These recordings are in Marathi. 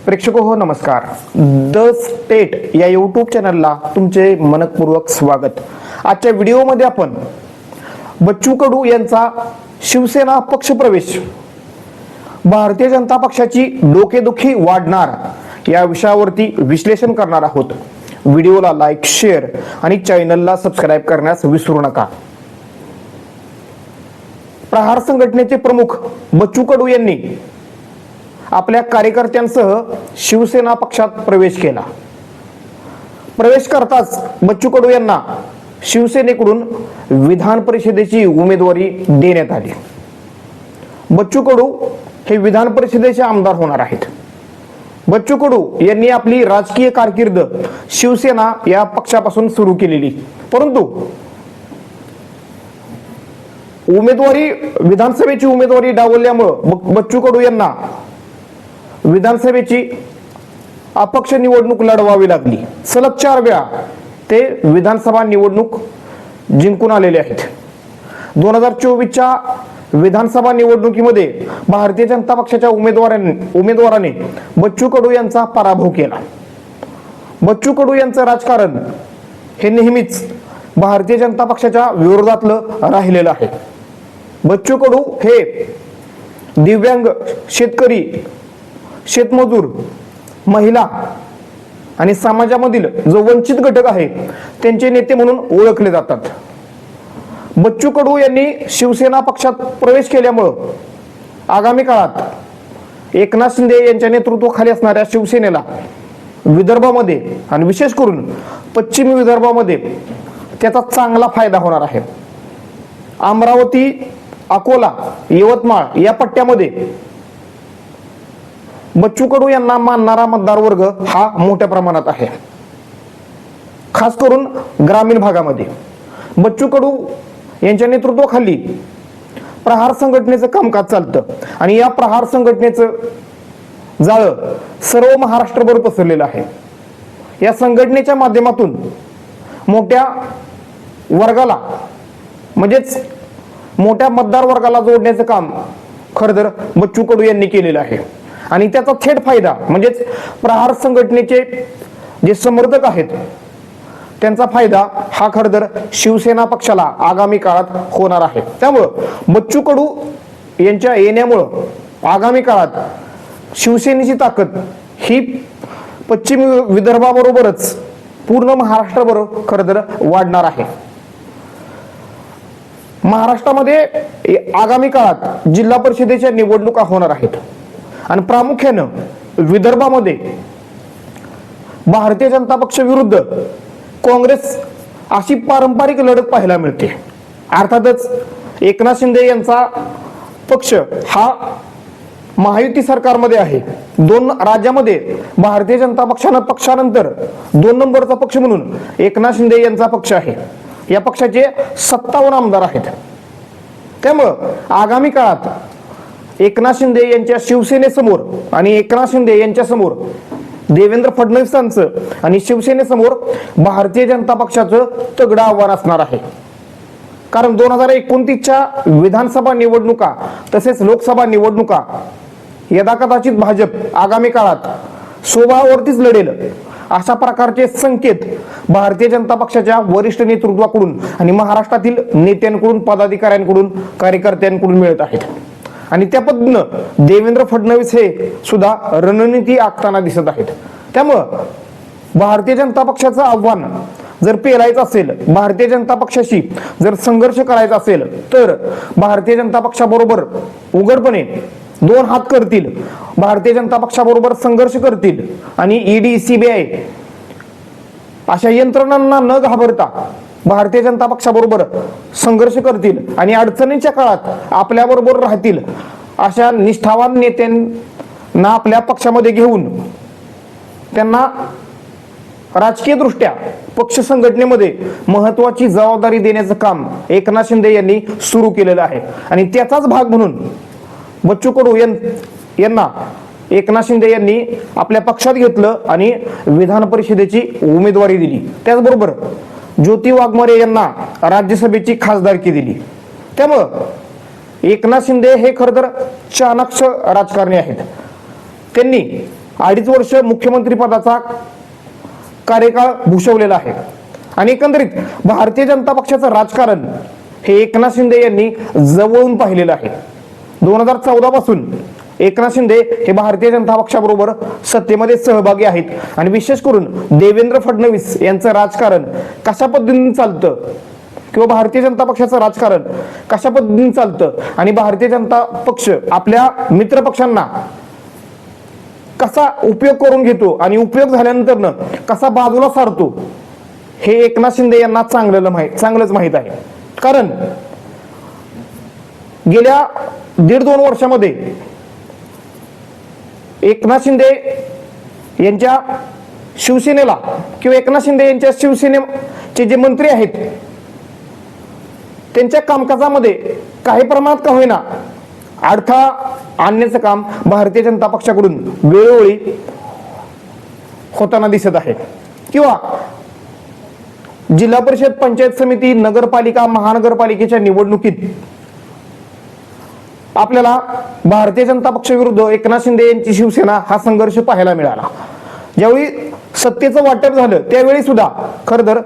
प्रेक्षक हो नमस्कार. द स्टेट या यूट्यूब चॅनलला तुमचे मनपूर्वक स्वागत. आजच्या व्हिडिओमध्ये आपण बच्चू कडू यांचा शिवसेना पक्षप्रवेश, भारतीय जनता पक्षाची डोकेदुखी वाढणार या विषयावरती विश्लेषण करणार आहोत. व्हिडिओला लाईक, शेअर आणि चॅनलला सबस्क्राईब करण्यास विसरू नका. प्रहार संघटनेचे प्रमुख बच्चू कडू यांनी आपल्या कार्यकर्त्यांसह शिवसेना पक्षात प्रवेश केला. प्रवेश करताच बच्चू कडू यांना शिवसेनेकडून विधान परिषदेची उमेदवारी देण्यात आली. बच्चू कडू हे विधान परिषदेचे आमदार होणार आहेत. बच्चू कडू यांनी आपली राजकीय कारकीर्द शिवसेना या पक्षापासून सुरू केलेली, परंतु विधानसभेची उमेदवारी डावलल्यामुळे बच्चू कडू यांना विधानसभेची अपक्ष निवडणूक लढवावी लागली. सलग 4 वेळा ते विधानसभा निवडणूक जिंकून आलेले आहेत. 2024च्या विधानसभा निवडणुकीमध्ये भारतीय जनता पक्षाच्या उमेदवाराने बच्चू कडू यांचा पराभव केला. बच्चू कडू यांचं राजकारण हे नेहमीच भारतीय जनता पक्षाच्या विरोधातलं राहिलेलं आहे. बच्चू कडू हे दिव्यांग, शेतकरी, शेतमजूर, महिला आणि समाजामधील जो वंचित घटक आहे त्यांचे नेते म्हणून ओळखले जातात. बच्चू कडू यांनी शिवसेना पक्षात प्रवेश केल्यामुळं आगामी काळात एकनाथ शिंदे यांच्या नेतृत्वाखाली असणाऱ्या शिवसेनेला विदर्भामध्ये आणि विशेष करून पश्चिम विदर्भामध्ये त्याचा चांगला फायदा होणार आहे. अमरावती, अकोला, यवतमाळ या पट्ट्यामध्ये बच्चू कडू यांना मानणारा मतदार वर्ग हा मोठ्या प्रमाणात आहे. खास करून ग्रामीण भागामध्ये बच्चू कडू यांच्या नेतृत्वाखाली प्रहार संघटनेचं कामकाज चालतं आणि या प्रहार संघटनेचं जाळं सर्व महाराष्ट्रभर पसरलेलं आहे. या संघटनेच्या माध्यमातून मोठ्या वर्गाला म्हणजेच मोठ्या मतदार वर्गाला जोडण्याचं काम खरं तर बच्चू कडू यांनी केलेलं आहे आणि त्याचा थेट फायदा म्हणजेच प्रहार संघटनेचे जे समर्थक आहेत त्यांचा फायदा हा खरं तर शिवसेना पक्षाला आगामी काळात होणार आहे. त्यामुळं बच्चू कडू यांच्या येण्यामुळं आगामी काळात शिवसेनेची ताकद ही पश्चिम विदर्भाबरोबरच पूर्ण महाराष्ट्रावर खरं तर वाढणार आहे. महाराष्ट्रामध्ये आगामी काळात जिल्हा परिषदेच्या निवडणुका होणार आहेत आणि प्रामुख्यानं विदर्भामध्ये भारतीय जनता पक्ष विरुद्ध काँग्रेस अशी पारंपरिक लढत पाहायला मिळते. अर्थातच एकनाथ शिंदे यांचा पक्ष हा महायुती सरकारमध्ये आहे. 2 राज्यामध्ये भारतीय जनता पक्षानंतर 2 नंबरचा पक्ष म्हणून एकनाथ शिंदे यांचा पक्ष आहे. या पक्षाचे 57 आमदार आहेत. त्यामुळं आगामी काळात एकनाथ शिंदे यांच्या शिवसेनेसमोर आणि एकनाथ शिंदे यांच्या समोर देवेंद्र फडणवीसांचं आणि शिवसेनेसमोर भारतीय जनता पक्षाचं तगडं आव्हान असणार आहे. कारण 2029च्या विधानसभा निवडणुका तसेच लोकसभा निवडणुका यदा कदाचित भाजप आगामी काळात स्वबळावरतीच लढेल अशा प्रकारचे संकेत भारतीय जनता पक्षाच्या वरिष्ठ नेतृत्वाकडून आणि महाराष्ट्रातील नेत्यांकडून, पदाधिकाऱ्यांकडून, कार्यकर्त्यांकडून मिळत आहेत. आणि त्या पद्धतीनं देवेंद्र फडणवीस हे सुद्धा रणनीती आखताना दिसत आहेत. त्यामुळं भारतीय जनता पक्षाचं आव्हान जर पेलायचं असेल, भारतीय जनता पक्षाशी जर संघर्ष करायचा असेल तर भारतीय जनता पक्षाबरोबर उघडपणे 2 हात करतील, भारतीय जनता पक्षाबरोबर संघर्ष करतील आणि ईडी, सीबीआय अशा यंत्रणांना न घाबरता भारतीय जनता पक्षाबरोबर संघर्ष करतील आणि अडचणीच्या काळात आपल्याबरोबर राहतील अशा निष्ठावान नेत्यांना आपल्या पक्षामध्ये घेऊन त्यांना राजकीय दृष्ट्या पक्ष संघटनेमध्ये महत्वाची जबाबदारी देण्याचं काम एकनाथ शिंदे यांनी सुरू केलेलं आहे. आणि त्याचाच भाग म्हणून बच्चू कडू यांना एकनाथ शिंदे यांनी आपल्या पक्षात घेतलं आणि विधान परिषदेची उमेदवारी दिली. त्याचबरोबर ज्योती वाघमारे यांना राज्यसभेची खासदारकी दिली. त्यामुळं एकनाथ शिंदे हे खरं तर चाणक्य राजकारणी आहेत. त्यांनी 2.5 वर्ष मुख्यमंत्री पदाचा कार्यकाळ भूषवलेला आहे आणि एकंदरीत भारतीय जनता पक्षाचं राजकारण हे एकनाथ शिंदे यांनी जवळून पाहिलेलं आहे. 2014 पासून एकनाथ शिंदे हे भारतीय जनता पक्षाबरोबर सत्तेमध्ये सहभागी आहेत आणि विशेष करून देवेंद्र फडणवीस यांचं राजकारण कशा पद्धतीने चालतं किंवा भारतीय जनता पक्षाचं राजकारण कशा पद्धतीने चालतं आणि भारतीय जनता पक्ष आपल्या मित्र पक्षांना कसा उपयोग करून घेतो आणि उपयोग झाल्यानंतर कसा बाजूला सारतो हे एकनाथ शिंदे यांना चांगलंच माहीत आहे. कारण गेल्या 1.5-2 वर्षामध्ये एकनाथ शिंदे यांच्या शिवसेनेला किंवा एकनाथ शिंदे यांच्या शिवसेनेचे जे मंत्री आहेत त्यांच्या कामकाजामध्ये काही प्रमाणात का होईना अडथळा आणण्याचं काम भारतीय जनता पक्षाकडून वेळोवेळी होताना दिसत आहे. किंवा जिल्हा परिषद, पंचायत समिती, नगरपालिका, महानगरपालिकेच्या निवडणुकीत आपल्याला भारतीय जनता पक्षाविरुद्ध एकनाथ शिंदे यांची शिवसेना हा संघर्ष पाहायला मिळाला. ज्यावेळी सत्तेचं वाटप झालं त्यावेळी सुद्धा खरं तर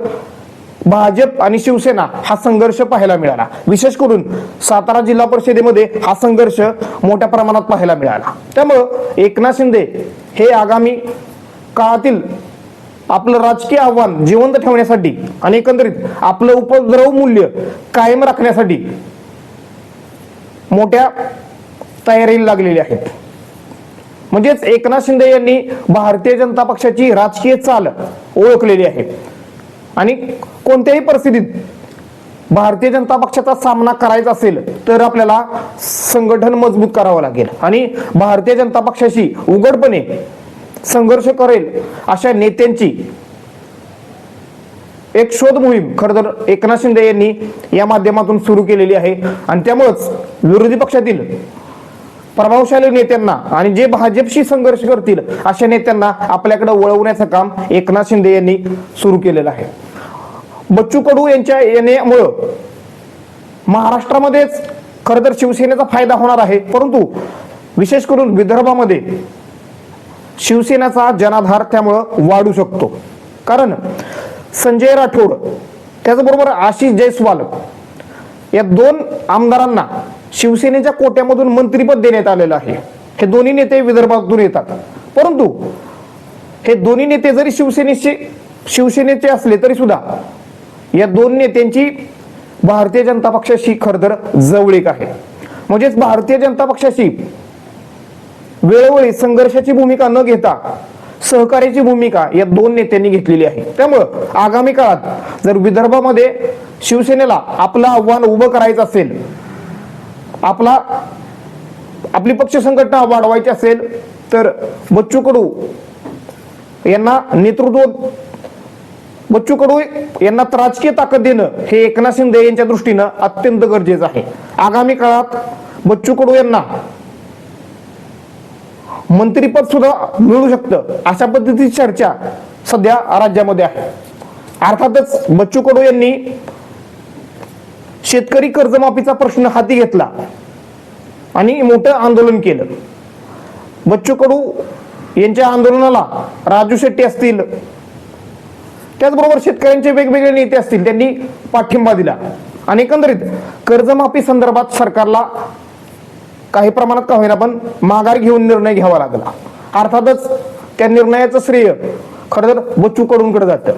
भाजप आणि शिवसेना हा संघर्ष पाहायला मिळाला. विशेष करून सातारा जिल्हा परिषदेमध्ये हा संघर्ष मोठ्या प्रमाणात पाहायला मिळाला. त्यामुळं एकनाथ शिंदे हे आगामी काळातील आपलं राजकीय आव्हान जिवंत ठेवण्यासाठी आणि एकंदरीत आपलं उपद्रव मूल्य कायम राखण्यासाठी मोठ्या तयारीला लागलेले आहेत. म्हणजेच एकनाथ शिंदे यांनी भारतीय जनता पक्षाची राजकीय चाल ओळखलेली आहे आणि कोणत्याही परिस्थितीत भारतीय जनता पक्षाचा सामना करायचा असेल तर आपल्याला संघटन मजबूत करावं लागेल आणि भारतीय जनता पक्षाशी उघडपणे संघर्ष करेल अशा नेत्यांची एक शोध मोहीम खरं तर एकनाथ शिंदे यांनी या माध्यमातून सुरू केलेली आहे आणि त्यामुळेच विरोधी पक्षातील प्रभावशाली नेत्यांना आणि जे भाजपशी संघर्ष करतील अशा नेत्यांना आपल्याकडे वळवण्याचं काम एकनाथ शिंदे यांनी सुरू केलेलं आहे. बच्चू कडू यांच्या येण्यामुळं महाराष्ट्रामध्येच खरं तर शिवसेनेचा फायदा होणार आहे, परंतु विशेष करून विदर्भामध्ये शिवसेनेचा जनाधार त्यामुळं वाढू शकतो. कारण संजय राठोड त्याचबरोबर आशिष जयस्वाल या 2 आमदारांना शिवसेनेच्या कोट्यामधून मंत्रिपद देण्यात आलेलं आहे. हे दोन्ही नेते विदर्भातून येतात, परंतु हे दोन्ही नेते जरी शिवसेनेचे असले तरी सुद्धा या 2 नेत्यांची भारतीय जनता पक्षाशी खरं तर जवळीक आहे. म्हणजेच भारतीय जनता पक्षाशी वेळोवेळी संघर्षाची भूमिका न घेता सहकार्याची भूमिका या 2 नेत्यांनी घेतलेली आहे. त्यामुळं आगामी काळात जर विदर्भामध्ये शिवसेनेला आपलं आव्हान उभं करायचं असेल, आपली पक्ष संघटना वाढवायची असेल तर बच्चू कडू यांना राजकीय ताकद देणं हे एकनाथ शिंदे यांच्या दृष्टीनं अत्यंत गरजेचं आहे. आगामी काळात बच्चू कडू यांना मंत्रिपद सुद्धा मिळू शकतं अशा पद्धतीची चर्चा सध्या राज्यामध्ये आहे. अर्थातच बच्चू कडू यांनी शेतकरी कर्जमाफीचा प्रश्न हाती घेतला आणि मोठं आंदोलन केलं. बच्चू कडू यांच्या आंदोलनाला राजू शेट्टी असतील, त्याचबरोबर शेतकऱ्यांचे वेगवेगळे नेते असतील, त्यांनी पाठिंबा दिला आणि एकंदरीत कर्जमाफी संदर्भात सरकारला काही प्रमाणात का होईना पण माघार घेऊन निर्णय घ्यावा लागला. अर्थातच त्या निर्णयाचं श्रेय खरं तर बच्चू कडूंकडे जातं.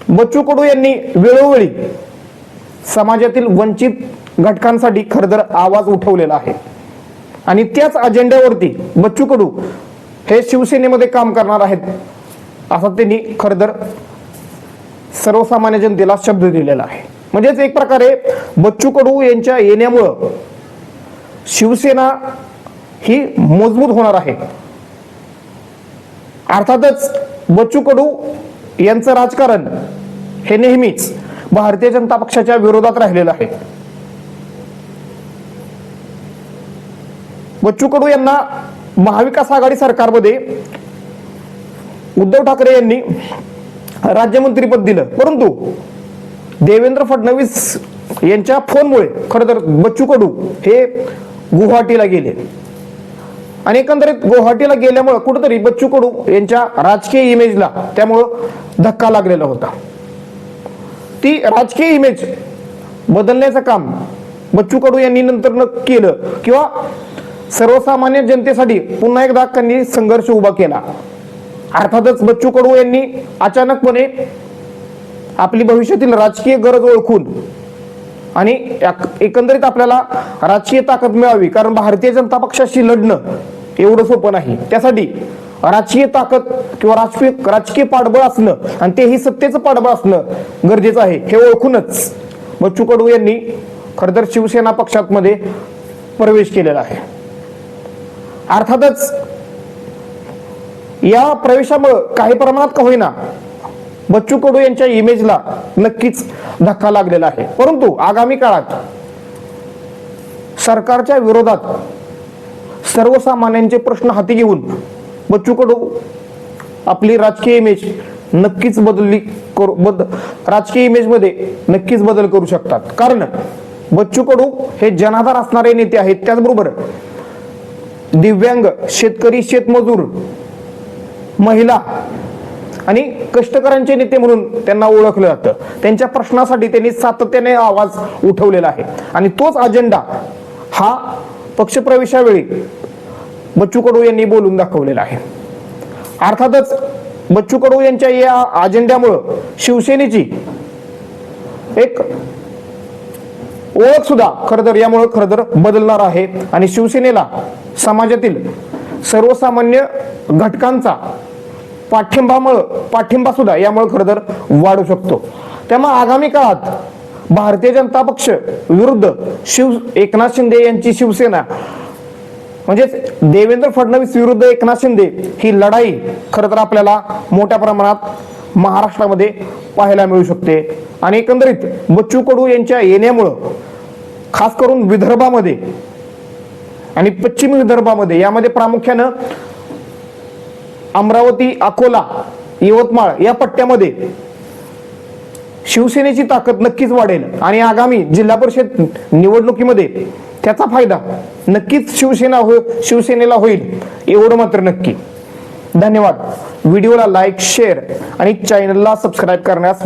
बच्चू कडू यांनी वेळोवेळी समाजातील वंचित घटकांसाठी खरं तर आवाज उठवलेला आहे आणि त्याच अजेंड्यावरती बच्चू कडू हे शिवसेनेमध्ये काम करणार आहेत असं त्यांनी खरं तर सर्वसामान्य जनतेला शब्द दिलेला आहे. म्हणजेच एक प्रकारे बच्चू कडू यांच्या येण्यामुळं शिवसेना ही मजबूत होणार आहे. अर्थातच बच्चू कडू यांचं राजकारण हे नेहमीच भारतीय जनता पक्षाच्या विरोधात राहिलेलं आहे. बच्चू कडू यांना महाविकास आघाडी सरकारमध्ये उद्धव ठाकरे यांनी राज्यमंत्रीपद दिलं, परंतु देवेंद्र फडणवीस यांच्या फोनमुळे खरं तर बच्चू कडू हे गुवाहाटीला गेले आणि एकंदरीत गुवाहाटीला गेल्यामुळे कुठेतरी बच्चू कडू यांच्या राजकीय इमेजला त्यामुळं धक्का लागलेला होता. ती राजकीय इमेज बदलण्याचं काम बच्चू कडू यांनी नंतर केलं किंवा सर्वसामान्य जनतेसाठी पुन्हा एकदा त्यांनी संघर्ष उभा केला. अर्थातच बच्चू कडू यांनी अचानकपणे आपली भविष्यातील राजकीय गरज ओळखून आणि एकंदरीत आपल्याला राजकीय ताकद मिळावी, कारण भारतीय जनता पक्षाशी लढणं एवढं सोपं नाही. त्यासाठी राजकीय ताकद किंवा राजकीय पाठबळ असणं आणि तेही सत्तेचं पाठबळ असणं गरजेचं आहे. हे ओळखूनच बच्चू कडू यांनी खरं तर शिवसेना पक्षात मध्ये प्रवेश केलेला आहे. अर्थातच या प्रवेशामुळे काही प्रमाणात का होईना बच्चू कडू यांच्या इमेजला नक्कीच धक्का लागलेला आहे. परंतु आगामी काळात सरकारच्या विरोधात सर्वसामान्यांचे प्रश्न हाती घेऊन बच्चू कडू आपली राजकीय इमेज नक्कीच राजकीय इमेज मध्ये नक्कीच बदल करू शकतात. कारण बच्चू कडू हे जनाधार असणारे नेते आहेत. त्याचबरोबर दिव्यांग, शेतकरी, शेतमजूर, महिला आणि कष्टकऱ्यांचे नेते म्हणून त्यांना ओळखलं जातं. त्यांच्या प्रश्नासाठी त्यांनी सातत्याने आवाज उठवलेला आहे आणि तोच अजेंडा हा पक्षप्रवेशावेळी बच्चू कडू यांनी बोलून दाखवलेला आहे. अर्थातच बच्चू कडू यांच्या या अजेंड्यामुळं शिवसेनेची एक ओळख सुद्धा खरं तर यामुळे खरं तर बदलणार आहे आणि शिवसेनेला समाजातील सर्वसामान्य घटकांचा पाठिंबा सुद्धा यामुळे खरं तर वाढू शकतो. त्यामुळे आगामी काळात भारतीय जनता पक्ष विरुद्ध एकनाथ शिंदे यांची शिवसेना म्हणजेच देवेंद्र फडणवीस विरुद्ध एकनाथ शिंदे ही लढाई खरं तर आपल्याला मोठ्या प्रमाणात महाराष्ट्रामध्ये पाहायला मिळू शकते. आणि एकंदरीत बच्चू कडू यांच्या येण्यामुळं खास करून विदर्भामध्ये आणि पश्चिम विदर्भामध्ये यामध्ये प्रामुख्यानं अमरावती, अकोला, यवतमाळ या पट्ट्यामध्ये शिवसेनेची ताकद नक्कीच वाढेल आणि आगामी जिल्हा परिषद निवडणुकीमध्ये त्याचा फायदा नक्कीच शिवसेनेला होईल एवढं मात्र नक्की. धन्यवाद. व्हिडिओला लाईक, शेअर आणि चॅनलला सबस्क्राईब करण्यास